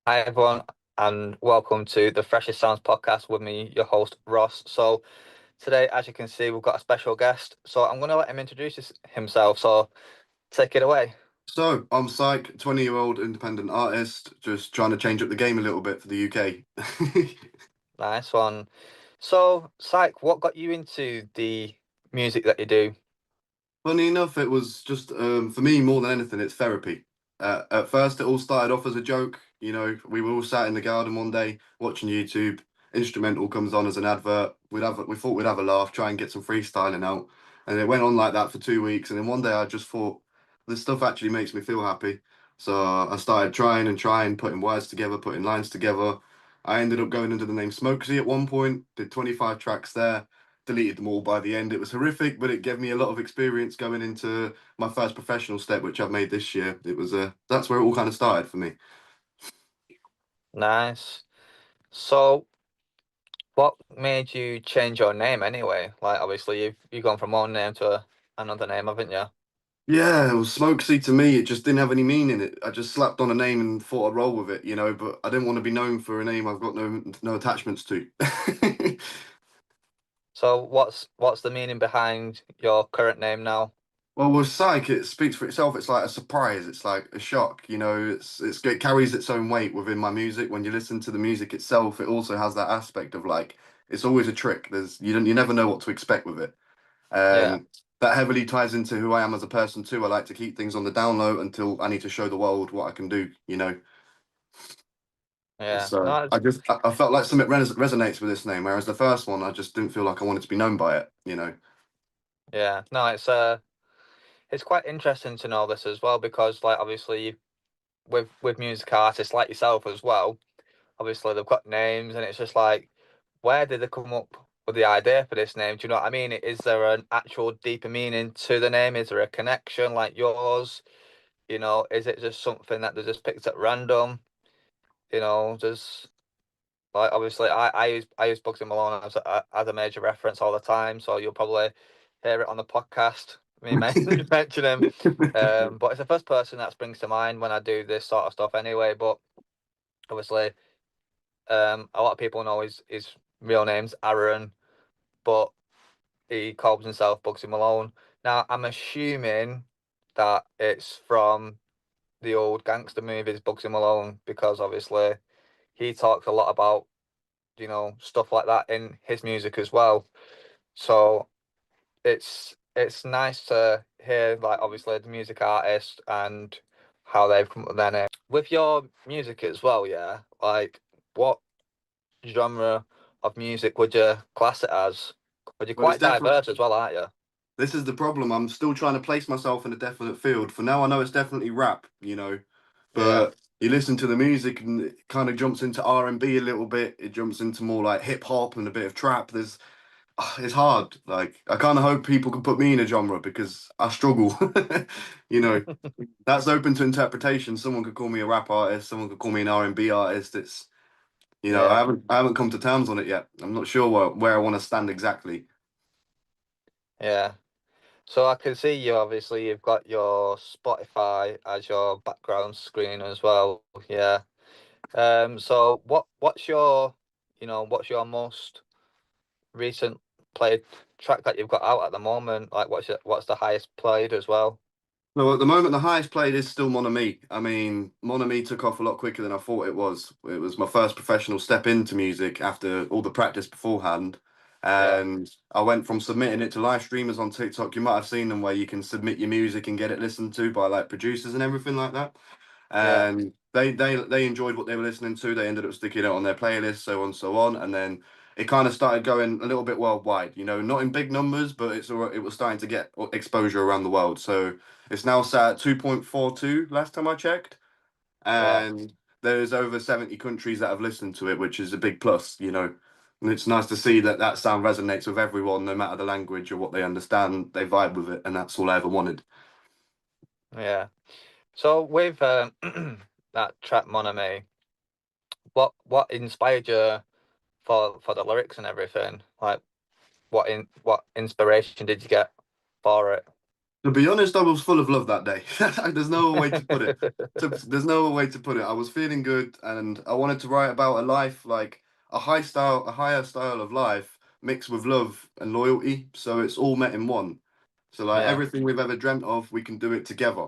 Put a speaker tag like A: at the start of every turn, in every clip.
A: Hi everyone, and welcome to the Freshest Sounds podcast with me, your host Ross. So today, as you can see, we've got a special guest. So I'm going to let him introduce himself. So take it away.
B: So, I'm Psych, 20-year-old independent artist, just trying to change up the game a little bit for the UK.
A: Nice one. So, Psych, what got you into the music that you do?
B: Funny enough, it was just for me more than anything, it's therapy. At first, it all started off as a joke. We were all sat in the garden one day watching YouTube. Instrumental comes on as an advert. We thought we'd have a laugh, try and get some freestyling out, and it went on like that for 2 weeks. And then one day, I just thought this stuff actually makes me feel happy. So I started trying and trying, putting words together, putting lines together. I ended up going under the name Smokesy at one point. Did 25 tracks there, deleted them all by the end. It was horrific, but it gave me a lot of experience going into my first professional step, which I've made this year. It was That's where it all kind of started for me.
A: Nice. So, what made you change your name anyway? Like, obviously, you've gone from one name to another name, haven't you?
B: Yeah, it was Smokesy to me. It just didn't have any meaning. I just slapped on a name and thought I'd roll with it. But I didn't want to be known for a name I've got no attachments to.
A: So, what's the meaning behind your current name now?
B: Well, with Psych, it speaks for itself. It's like a surprise. It's like a shock. It carries its own weight within my music. When you listen to the music itself, it also has that aspect of like it's always a trick. You never know what to expect with it,
A: Yeah,
B: and that heavily ties into who I am as a person too. I like to keep things on the down low until I need to show the world what I can do.
A: yeah.
B: So
A: No,
B: I felt like something resonates with this name, whereas the first one I just didn't feel like I wanted to be known by it.
A: yeah. No, it's quite interesting to know this as well because, like, obviously, with music artists like yourself as well, obviously they've got names, and it's just like, where did they come up with the idea for this name? Do you know what I mean? Is there an actual deeper meaning to the name? Is there a connection like yours? Is it just something that they just picked at random? Just like obviously, I use Bugsy Malone as a major reference all the time, so you'll probably hear it on the podcast. Me mention him, but it's the first person that springs to mind when I do this sort of stuff anyway. But obviously, a lot of people know his real name's Aaron, but he calls himself Bugsy Malone. Now, I'm assuming that it's from the old gangster movies, Bugsy Malone, because obviously he talks a lot about stuff like that in his music as well. So it's nice to hear, like, obviously the music artist and how they've come up with their name. With your music as well, yeah, like, what genre of music would you class it as? But you're
B: Well, it's
A: quite
B: definitely
A: diverse as well, aren't you?
B: this is the problem. I'm still trying to place myself in a definite field. For now, I know it's definitely rap.
A: Yeah,
B: But you listen to the music and it kind of jumps into R&B a little bit. It jumps into more like hip hop and a bit of trap. It's hard. Like I kind of hope people can put me in a genre because I struggle. You know, that's open to interpretation. Someone could call me a rap artist. Someone could call me an R&B artist. I
A: yeah,
B: haven't come to terms on it yet. I'm not sure where I want to stand exactly.
A: yeah. So I can see you've got your Spotify as your background screen as well. Yeah. So what's your most recent played track that you've got out at the moment? Like, what's the highest played as well?
B: No, at the moment, the highest played is still Mon Ami. I mean, Mon Ami took off a lot quicker than I thought it was. It was my first professional step into music after all the practice beforehand.
A: Yeah,
B: And I went from submitting it to live streamers on TikTok. You might have seen them where you can submit your music and get it listened to by like producers and everything like that.
A: yeah,
B: And they enjoyed what they were listening to. They ended up sticking it on their playlist, so on, so on. And then it kind of started going a little bit worldwide. Not in big numbers, but it was starting to get exposure around the world. So it's now sat at 2.42 last time I checked,
A: yeah,
B: and there's over 70 countries that have listened to it, which is a big plus. And it's nice to see that that sound resonates with everyone, no matter the language or what they understand. They vibe with it, and that's all I ever wanted.
A: yeah. So with that track Mon Ami, what inspired you for the lyrics and everything? Like, what inspiration did you get for it?
B: To be honest, I was full of love that day. There's no other way to put it. There's no other way to put it. I was feeling good, and I wanted to write about a life like a higher style of life mixed with love and loyalty. So it's all met in one. So like
A: Yeah,
B: everything we've ever dreamt of, we can do it together.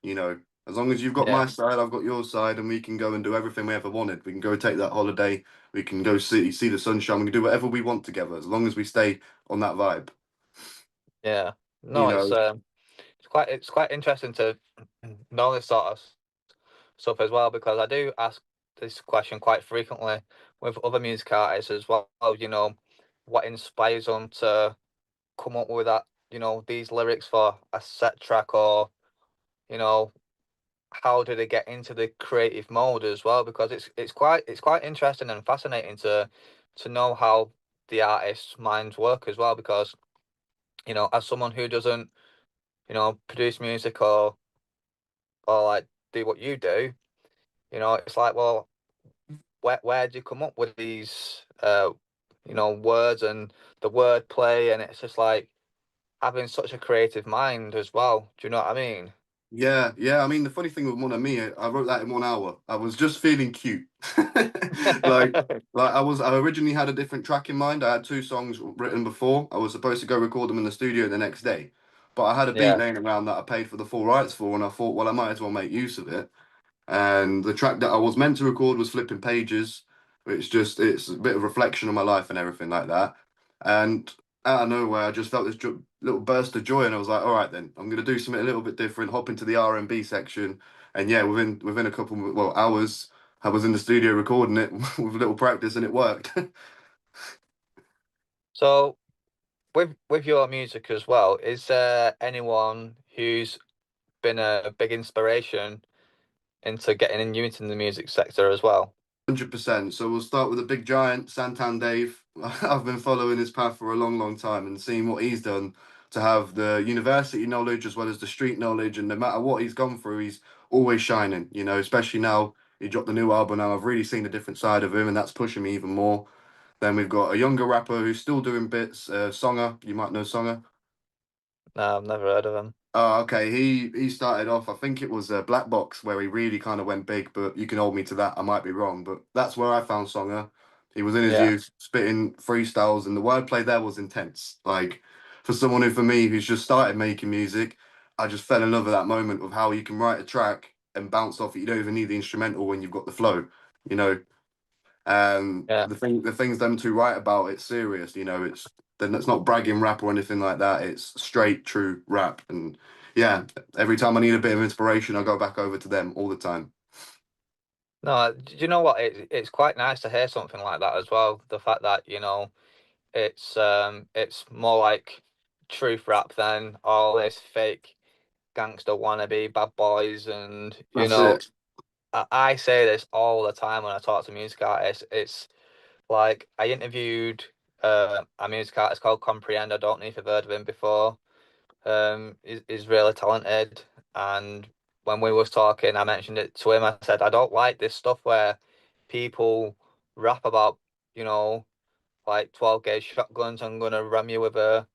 B: You know, as long as you've got
A: yeah,
B: my side, I've got your side, and we can go and do everything we ever wanted. We can go take that holiday. We can go see the sunshine. We can do whatever we want together, as long as we stay on that vibe.
A: yeah.
B: You
A: No,
B: know,
A: it's quite interesting to know this sort of stuff as well because I do ask this question quite frequently with other music artists as well. You know, what inspires them to come up with that? You know, these lyrics for a set track, or you know, how do they get into the creative mode as well? Because it's quite interesting and fascinating to know how the artist's minds work as well. Because you know, as someone who doesn't produce music or like do what you do, you know, it's like, well, where do you come up with these words and the wordplay, and it's just like having such a creative mind as well. Do you know what I mean?
B: yeah, yeah. I mean, the funny thing with Mon Ami, I wrote that in 1 hour. I was just feeling cute. Like, I originally had a different track in mind. I had two songs written before. I was supposed to go record them in the studio the next day, but I had a beat
A: Yeah.
B: laying around that I paid for the full rights for, and I thought, well, I might as well make use of it. And the track that I was meant to record was Flipping Pages, which just it's a bit of reflection on my life and everything like that. And out of nowhere, I just felt this little burst of joy, and I was like, all right, then I'm gonna do something a little bit different. Hop into the R&B section, and yeah, within a couple hours, I was in the studio recording it with a little practice, and it worked.
A: So with your music as well, is there anyone who's been a big inspiration into getting in you into the music sector as well?
B: 100%. So we'll start with a big giant, Santan Dave. I've been following his path for a long, long time and seeing what he's done to have the university knowledge as well as the street knowledge. And no matter what he's gone through, he's always shining, you know, especially now he dropped the new album. Now I've really seen a different side of him, and that's pushing me even more. Then we've got a younger rapper who's still doing bits, Songer. You might know Songer.
A: No, I've never heard of him.
B: Oh, okay. He started off. I think it was Black Box where he really kind of went big, but you can hold me to that. I might be wrong, but that's where I found Songer. He was in his
A: Yeah,
B: youth, spitting freestyles, and the wordplay there was intense. Like for someone who, for me, who's just started making music, I just fell in love with that moment of how you can write a track and bounce off it. You don't even need the instrumental when you've got the flow. You know,
A: yeah.
B: the things them two write about, it's serious. You know, it's not bragging rap or anything like that. It's straight, true rap. And yeah, every time I need a bit of inspiration, I go back over to them all the time.
A: No, do you know what? It's quite nice to hear something like that as well. The fact that, you know, it's more like truth rap than all this fake gangster wannabe bad boys, and you
B: That's
A: know,
B: it.
A: I say this all the time when I talk to music artists. It's like I interviewed a music artist called Comprehend. I don't know if you've heard of him before. Is really talented, and when we was talking, I mentioned it to him. I said I don't like this stuff where people rap about, you know, like 12 gauge shotguns. I'm gonna ram you with a,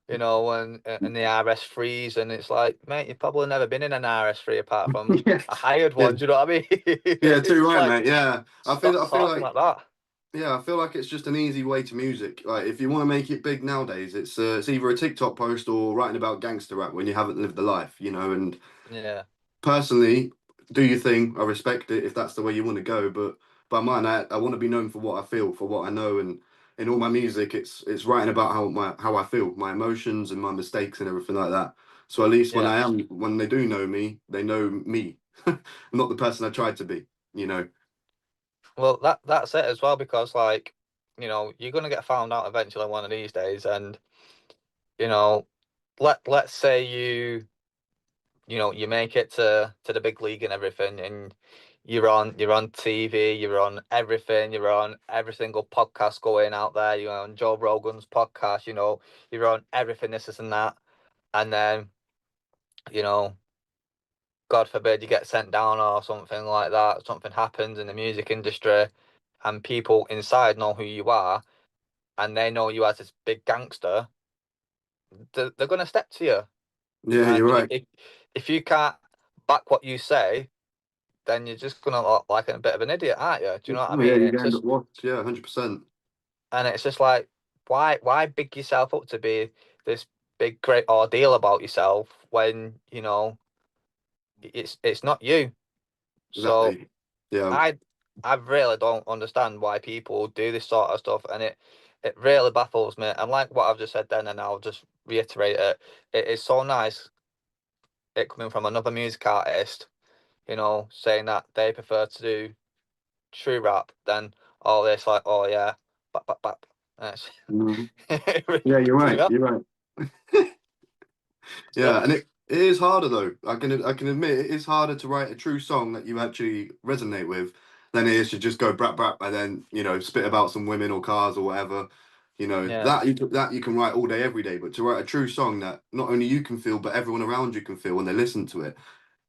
A: you know, and the RS3s, and it's like, mate, you've probably never been in an RS3 apart from
B: Yeah,
A: a hired
B: yeah,
A: one. Do you know what I mean?
B: yeah.
A: It's
B: Too
A: just
B: right,
A: like,
B: mate. Yeah,
A: stop
B: I feel
A: talking
B: like
A: like that.
B: yeah, I feel like it's just an easy way to music. Like if you want to make it big nowadays, it's either a TikTok post or writing about gangster rap when you haven't lived the life, you know. And
A: Yeah,
B: personally, do your thing. I respect it if that's the way you want to go. But by mine, I want to be known for what I feel, for what I know, and in all my music, it's writing about how I feel, my emotions and my mistakes and everything like that. So at least
A: yeah.
B: when they do know me, they know me, not the person I tried to be. You know.
A: Well, that's it as well because like, you know, you're gonna get found out eventually one of these days, and you know, let's say you know you make it to the big league and everything, and you're on TV, you're on everything, you're on every single podcast going out there, you're on Joe Rogan's podcast, you know, you're on everything, this and that, and then you know, God forbid you get sent down or something like that, something happens in the music industry, and people inside know who you are, and they know you as this big gangster, they're gonna step to you.
B: Yeah, you're
A: And
B: right.
A: if you can't back what you say, then you're just gonna look like a bit of an idiot, aren't you? Do you know what I
B: Oh yeah,
A: mean?
B: you're
A: It's
B: going to
A: just
B: watch. Yeah, 100%.
A: and it's just like why big yourself up to be this big great ordeal about yourself when it's not you. So
B: Exactly. Yeah.
A: I I really don't understand why people do this sort of stuff, and it really baffles me. And like what I've just said then, and I'll just reiterate it. It is so nice it coming from another music artist, saying that they prefer to do true rap than all this like, oh yeah, bap bap bap. And
B: Mhm.
A: it really
B: Yeah, you're
A: pisses me
B: right.
A: off.
B: You're right.
A: So,
B: Yeah, and it is harder though. I can admit it is harder to write a true song that you actually resonate with than it is to just go brap brap and then spit about some women or cars or whatever.
A: yeah,
B: That you can write all day every day, but to write a true song that not only you can feel but everyone around you can feel when they listen to it,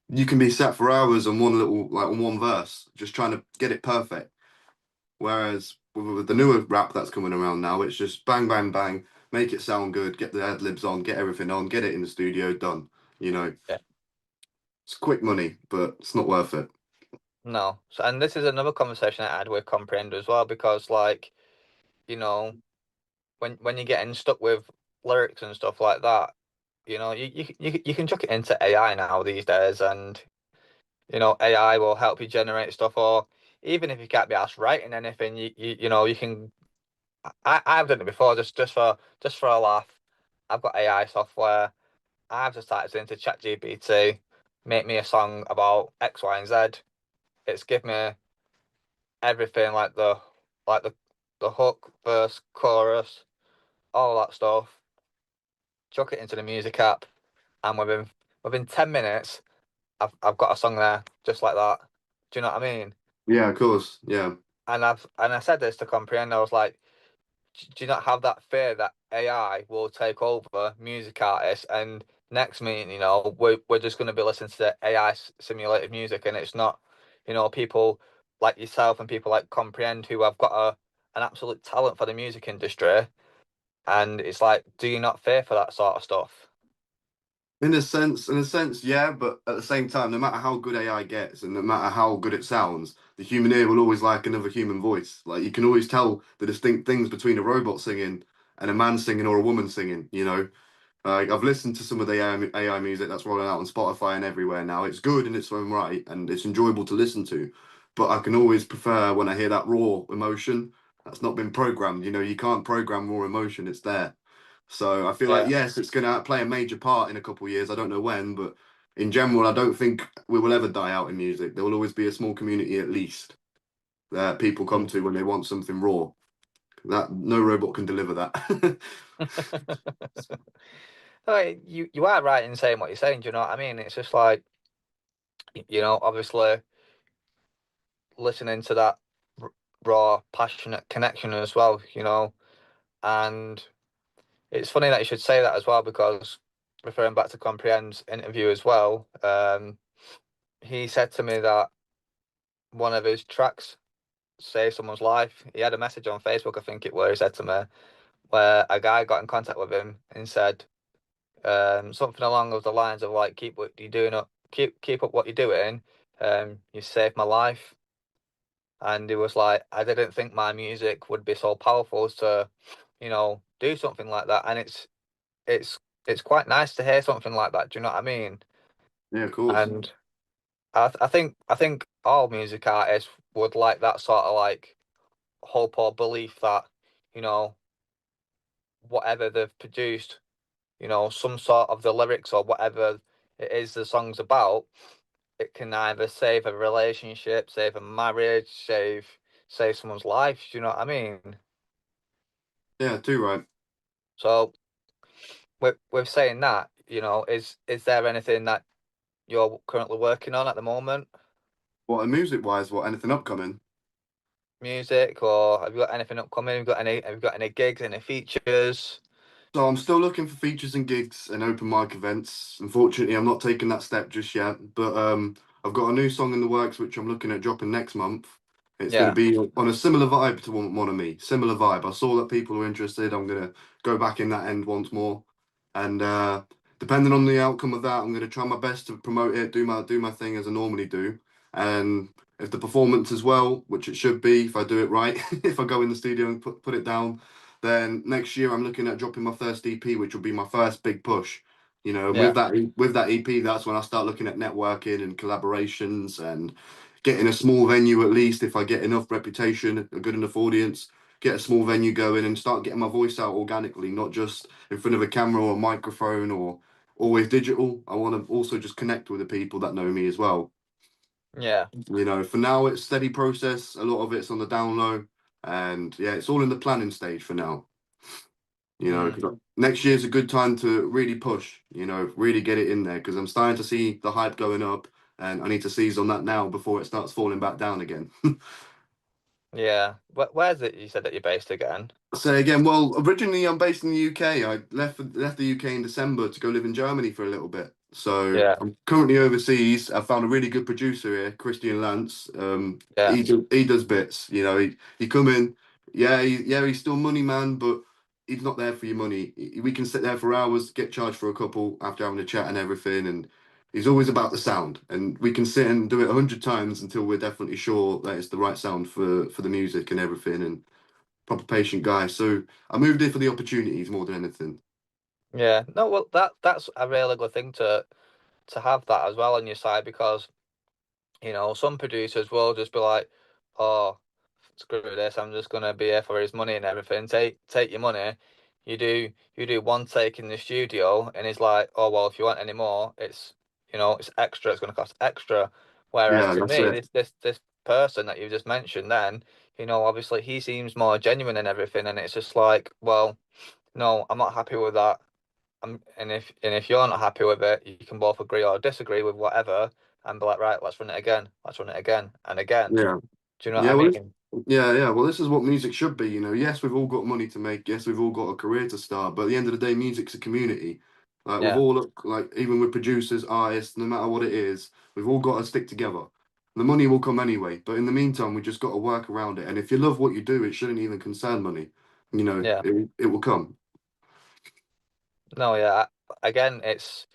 B: you can be sat for hours on one little like on one verse just trying to get it perfect. Whereas with the newer rap that's coming around now, it's just bang, bang, bang, make it sound good, get the ad libs on, get everything on, get it in the studio, done. You know,
A: yeah,
B: it's quick money, but it's not worth it.
A: no. So, and this is another conversation I had with Comprehend as well, because like, you know, when you're getting stuck with lyrics and stuff like that, you can chuck it into AI now these days, and AI will help you generate stuff, or even if you can't be asked writing anything, you can. I've done it before, just for a laugh. I've got AI software. I've just typed into ChatGPT, make me a song about X, Y, and Z. It's give me everything like the hook, verse, chorus, all that stuff. Chuck it into the music app, and within 10 minutes, I've got a song there just like that. Do you know what I mean?
B: Yeah, of course. Yeah.
A: And I said this to Comprehend. I was like, do you not have that fear that AI will take over music artists, and next minute, we're just going to be listening to AI simulated music, and it's not, people like yourself and people like Comprehend who have got an absolute talent for the music industry, and it's like, do you not fear for that sort of stuff?
B: In a sense, yeah, but at the same time, no matter how good AI gets and no matter how good it sounds, the human ear will always like another human voice. Like you can always tell the distinct things between a robot singing and a man singing or a woman singing. I've listened to some of the AI music that's rolling out on Spotify and everywhere now. It's good in its own right and it's enjoyable to listen to, but I can always prefer when I hear that raw emotion that's not been programmed. You can't program raw emotion, it's there. So I feel like,
A: Yeah.
B: yes, it's going to play a major part in a couple of years. I don't know when, but in general, I don't think we will ever die out in music. There will always be a small community at least that people come to when they want something raw. That no robot can deliver that.
A: No, you are right in saying what you're saying. Do you know what I mean? It's just like, obviously listening to that raw, passionate connection as well. And it's funny that you should say that as well, because referring back to Comprehend's interview as well, he said to me that one of his tracks saved someone's life. He had a message on Facebook, I think it was, he said to me, where a guy got in contact with him and said something along the lines of like, keep what you're doing up, keep up what you're doing. You saved my life. And he was like, I didn't think my music would be so powerful to, do something like that. And it's it's quite nice to hear something like that. Do you know what I mean?
B: Yeah, of course.
A: And I think all music artists would like that sort of like hope or belief that, you know, whatever they've produced, some sort of the lyrics or whatever it is the song's about, it can either save a relationship, save a marriage, save someone's life. Do you know what I mean?
B: Yeah, too right.
A: So with saying that, is there anything that you're currently working on at the moment?
B: What, and music wise, what, anything upcoming?
A: Music, or have you got anything upcoming? Have you got any gigs, any features?
B: So I'm still looking for features and gigs and open mic events. Unfortunately, I'm not taking that step just yet, but I've got a new song in the works which I'm looking at dropping next month. It's going to
A: Yeah.
B: be on a similar vibe to one of me, similar vibe. I saw that people were interested. I'm going to go back in that end once more, and depending on the outcome of that, I'm going to try my best to promote it, do my thing as I normally do. And if the performance is well, which it should be, if I do it right, if I go in the studio and put it down, then next year I'm looking at dropping my first EP, which will be my first big push. You know, and
A: Yeah,
B: with that EP, that's when I start looking at networking and collaborations and getting a small venue at least if I get enough reputation, a good enough audience, get a small venue going and start getting my voice out organically, not just in front of a camera or a microphone or always digital. I want to also just connect with the people that know me as well.
A: yeah,
B: You know, for now it's steady process. A lot of it's on the down low, and yeah, it's all in the planning stage for now. You know,
A: mm,
B: 'cause next year's a good time to really push. You know, really get it in there because I'm starting to see the hype going up, and I need to seize on that now before it starts falling back down again.
A: yeah. Where's it? You said that you're based again?
B: Say again. Well, originally I'm based in the UK. I left the UK in December to go live in Germany for a little bit. So
A: Yeah,
B: I'm currently overseas. I found a really good producer here, Christian Lance.
A: yeah,
B: He does bits. You know, he come in. Yeah, he's still money man, but he's not there for your money. We can sit there for hours, get charged for a couple after having a chat and everything, and he's always about the sound. And we can sit and do it 100 times until we're definitely sure that it's the right sound for the music and everything. And proper patient guy. So I moved here for the opportunities more than anything.
A: yeah. No, well, that's a really good thing to have that as well on your side because some producers will just be like, "Oh, screw this! I'm just gonna be here for his money and everything. Take your money." You do one take in the studio, and he's like, "Oh well, if you want any more, it's extra. It's gonna cost extra." Whereas
B: Yeah,
A: to
B: that's
A: me,
B: it.
A: this person that you just mentioned, then obviously he seems more genuine and everything, and it's just like, well, no, I'm not happy with that. And if you're not happy with it, you can both agree or disagree with whatever, and be like, right, let's run it again. Let's run it again and again.
B: Yeah.
A: Do you know what I
B: Yeah, well,
A: mean?
B: yeah. Well, this is what music should be. You know, yes, we've all got money to make. Yes, we've all got a career to start. But at the end of the day, music's a community. Like we've
A: Yeah,
B: all like even with producers, artists, no matter what it is, we've all got to stick together. The money will come anyway, but in the meantime, we just got to work around it. And if you love what you do, it shouldn't even concern money. You know,
A: yeah.
B: it will come.
A: No, yeah. Again, it's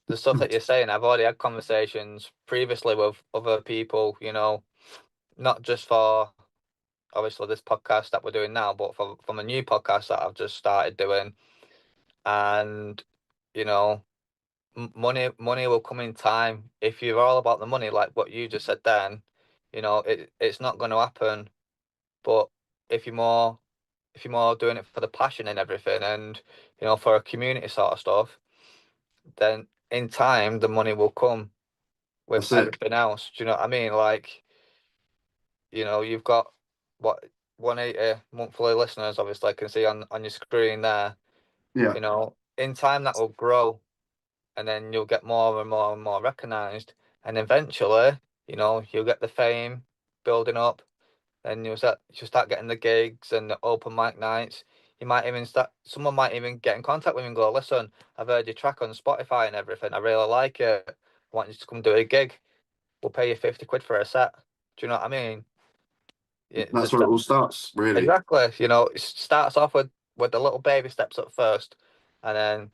A: the stuff that you're saying. I've already had conversations previously with other people. Not just for obviously this podcast that we're doing now, but from a new podcast that I've just started doing. And you know, money will come in time. If you're all about the money, like what you just said, then it's not going to happen. But if you're more if you're more doing it for the passion and everything, and for a community sort of stuff, then in time the money will come with
B: That's it.
A: everything else. Do you know what I mean? Like, you've got what 180 monthly listeners, obviously I can see on your screen there.
B: Yeah,
A: In time that will grow, and then you'll get more and more and more recognized, and eventually, you'll get the fame building up. And you'll start getting the gigs and the open mic nights. Someone might even get in contact with you and go, listen, I've heard your track on Spotify and everything. I really like it. I want you to come do a gig. We'll pay you 50 quid for a set. Do you know what I mean? Yeah,
B: that's where it all starts, really.
A: exactly. It starts off with the little baby steps at first, and then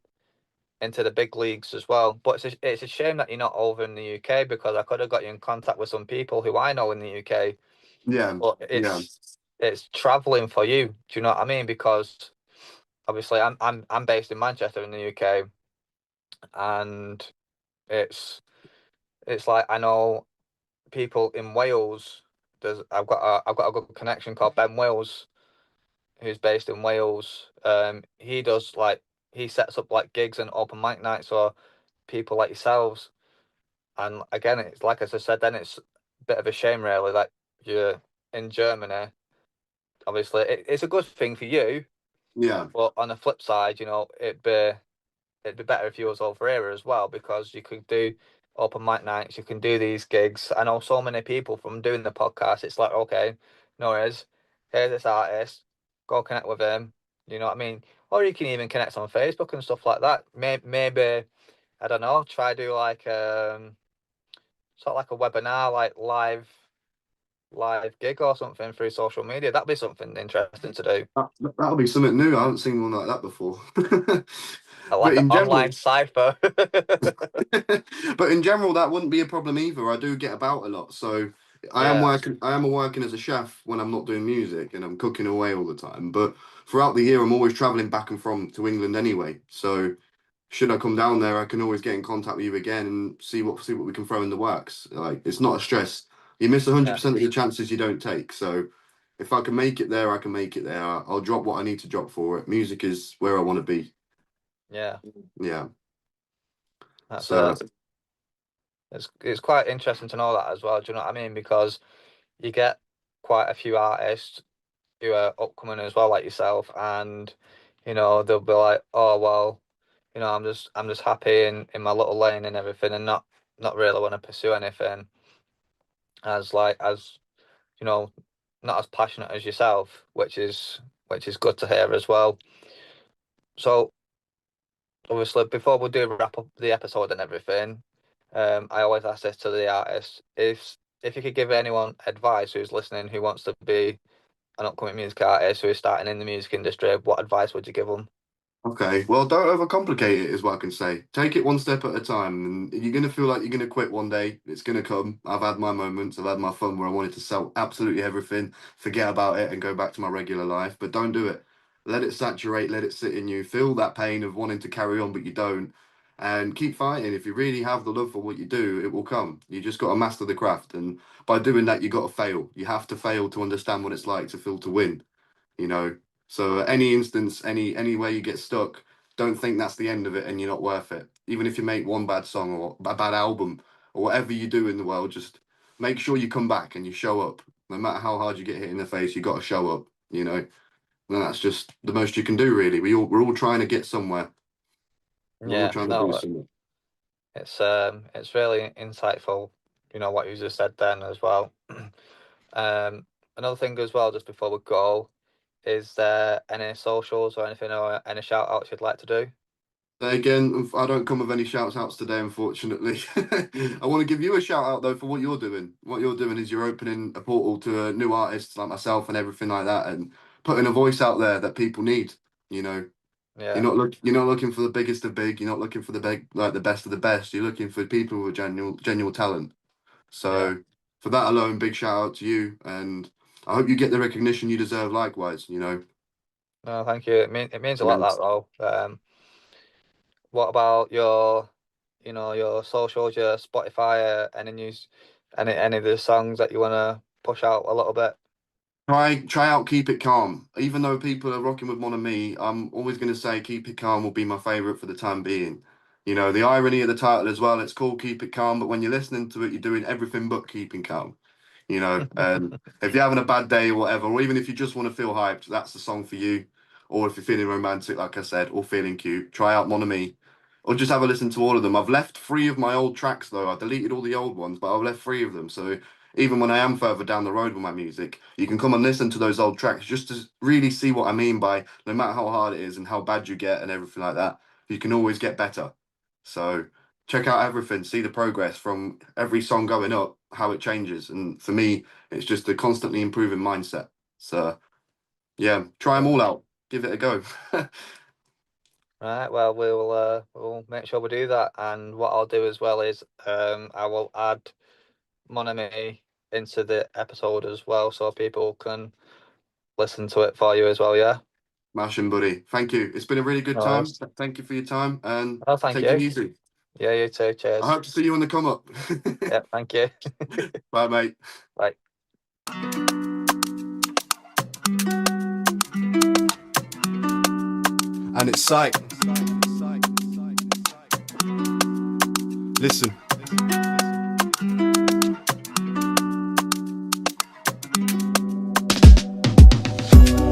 A: into the big leagues as well. But it's a shame that you're not over in the UK because I could have got you in contact with some people who I know in the UK.
B: Yeah,
A: But
B: yeah,
A: it's traveling for you. Do you know what I mean? Because obviously I'm based in Manchester in the UK, and it's it's like I know people in Wales. I've got a good connection called Ben Wales, who's based in Wales. He does he sets up like gigs and open mic nights for people like yourselves. And again, it's like as I said, then it's a bit of a shame really that you're in Germany. Obviously, it's a good thing for you.
B: yeah,
A: But on the flip side, it'd be better if you was over here as well because you could do open mic nights, you can do these gigs. I know so many people from doing the podcast. It's like, okay, no worries. Here's this artist. Go connect with him. You know what I mean? Or you can even connect on Facebook and stuff like that. Maybe I don't know. Try do like sort of like a webinar, like live gig or something through social media. That'd be something interesting to do.
B: that'll be something new. I haven't seen one like that before.
A: like
B: But
A: an
B: in
A: online
B: general,
A: cipher.
B: but in general, that wouldn't be a problem either. I do get about a lot, so
A: Yeah,
B: I am working as a chef when I'm not doing music, and I'm cooking away all the time. But throughout the year, I'm always traveling back and from to England anyway. So should I come down there, I can always get in contact with you again and see what we can throw in the works. Like it's not a stress. You miss
A: yeah,
B: 100% of the chances you don't take. So if I can make it there, I can make it there. I'll drop what I need to drop for it. Music is where I want to be.
A: yeah.
B: Yeah.
A: That's
B: So
A: it's quite interesting to know that as well. Do you know what I mean? Because you get quite a few artists who are upcoming as well, like yourself, and they'll be like, "Oh well, I'm just happy in my little lane and everything, and not really want to pursue anything as you know, not as passionate as yourself, which is good to hear as well." So obviously, before we do wrap up the episode and everything, I always ask this to the artist: if you could give anyone advice who's listening who wants to be an upcoming music artist who is starting in the music industry, what advice would you give them?
B: okay, well, don't overcomplicate it, is what I can say. Take it one step at a time, and you're gonna feel like you're gonna quit one day. It's gonna come. I've had my moments. I've had my fun where I wanted to sell absolutely everything, forget about it, and go back to my regular life. But don't do it. Let it saturate. Let it sit in you. Feel that pain of wanting to carry on, but you don't. And keep fighting. If you really have the love for what you do, it will come. You just got to master the craft, and by doing that, you got to fail. You have to fail to understand what it's like to feel to win. You know, so any instance, any way you get stuck, don't think that's the end of it and you're not worth it. Even if you make one bad song or a bad album or whatever you do in the world, just make sure you come back and you show up. No matter how hard you get hit in the face, you got to show up. And that's just the most you can do, really. We're all trying to get somewhere. We're all
A: Yeah,
B: trying to do
A: no,
B: something.
A: it's really insightful, what you just said then as well. Another thing as well, just before we go, is there any socials or anything or any shout outs you'd like to do?
B: Again, I don't come with any shouts outs today, unfortunately. I want to give you a shout out though for what you're doing. What you're doing is you're opening a portal to new artists like myself and everything like that, and putting a voice out there that people need. You know,
A: Yeah,
B: you're not looking for the biggest of big. You're not looking for the big like the best of the best. You're looking for people with genuine talent.
A: yeah.
B: So for that alone, big shout out to you, and I hope you get the recognition you deserve. Likewise,
A: No, thank you. It means a lot,
B: Yeah.
A: that though. What about your socials, your Spotify, any news, any of the songs that you want to push out a little bit?
B: Try out Keep It Calm. Even though people are rocking with Mon Ami, I'm always going to say Keep It Calm will be my favorite for the time being. The irony of the title as well, it's called Keep It Calm, but when you're listening to it, you're doing everything but keeping calm. And if you're having a bad day or whatever, or even if you just want to feel hyped, that's the song for you. Or if you're feeling romantic, like I said, or feeling cute, try out Mon Ami. Or just have a listen to all of them. I've left 3 of my old tracks though. I deleted all the old ones, but I've left 3 of them. So even when I am further down the road with my music, you can come and listen to those old tracks just to really see what I mean by no matter how hard it is and how bad you get and everything like that, you can always get better. So check out everything, see the progress from every song going up, how it changes. And for me, it's just a constantly improving mindset. So yeah, try them
A: Yeah.
B: all out, give it a go.
A: Right. Well, we'll make sure we do that. And what I'll do as well is I will add Mon Ami into the episode as well, so people can listen to it for you as well. Yeah.
B: Smashing, buddy. Thank you. It's been a really good
A: No
B: time.
A: worries.
B: Thank you for your time and
A: Oh, thank
B: take it
A: you.
B: easy.
A: Yeah, you too.
B: I
A: Cheers.
B: hope to see you on the come up.
A: Yeah, thank you.
B: Bye, mate.
A: Bye.
B: And it's sight. Listen.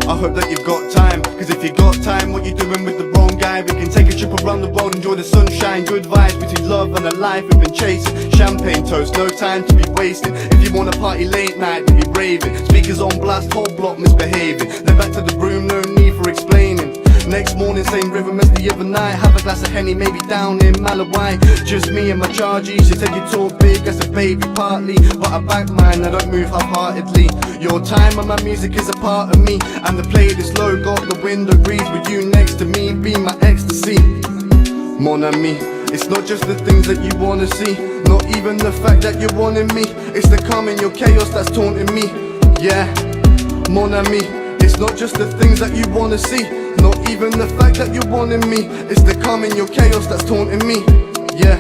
B: I hope that you've got time, cause if you got time, what you doing with the wrong guy? We can take a trip around the world, enjoy the sunshine. Good vibes between love and a life we've been chasing. Champagne toast, no time to be wasting. If you wanna party late night, we be raving. Speakers on blast, whole block misbehaving. Then back to the room, no need for explaining. Next morning, same rhythm as the other night. Have a glass of Henny, maybe down in Malawi. Just me and my chargy. She said you talk big as a baby partly, but I back mine, I don't move half-heartedly. Your time and my music is a part of me, and the playlist low got the window breeze with you next to me, be my ecstasy. Mon ami, it's not just the things that you wanna see, not even the fact that you're wanting me. It's the calm in your chaos that's taunting me. Yeah, mon ami, it's not just the things that you wanna see, not even the fact that you're wanting me. It's the calm in your chaos that's taunting me. Yeah,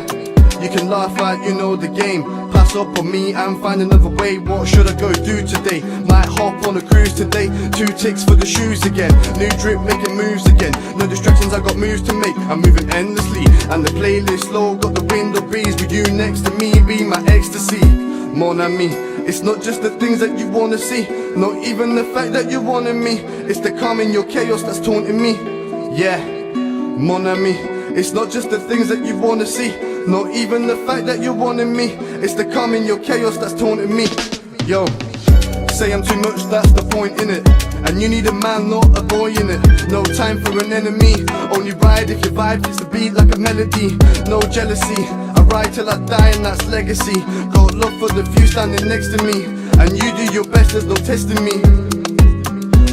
B: you can laugh at, you know the game. Pass up on me and find another way. What should I go do today? Might hop on a cruise today. 2 ticks for the shoes again. New drip making moves again. No distractions, I got moves to make. I'm moving endlessly and the playlist slow. Got the window breeze with you next to me. Be my ecstasy, mon ami. It's not just the things that you wanna see, not even the fact that you're wanting me. It's the calm in your chaos that's taunting me. Yeah, mon ami. It's not just the things that you wanna see, not even the fact that you're wanting me. It's the calm in your chaos that's taunting me. Yo, say I'm too much, that's the point in it. And you need a man, not a boy in it. No time for an enemy, only ride if your vibe fits the beat like a melody. No jealousy, I ride till I die and that's legacy. Got love for the few standing next to me, and you do your best, there's no testing me.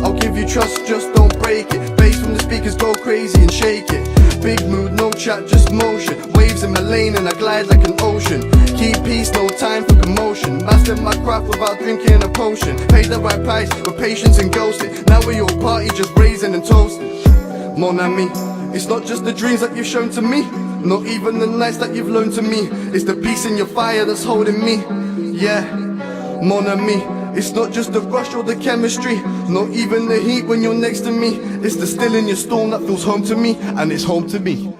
B: I'll give you trust, just don't break it. Bass from the speakers go crazy and shake it. Big mood, no chat, just motion. Waves in my lane and I glide like an ocean. Keep peace, no time for commotion. Master my craft without drinking a potion. Paid the right price with patience and ghosting. Now we all party, just raising and toasting. Mon ami, it's not just the dreams that you've shown to me, not even the nights that you've loaned to me. It's the peace in your fire that's holding me. Yeah, mon ami. It's not just the rush or the chemistry, not even the heat when you're next to me. It's the still in your storm that feels home to me, and it's home to me.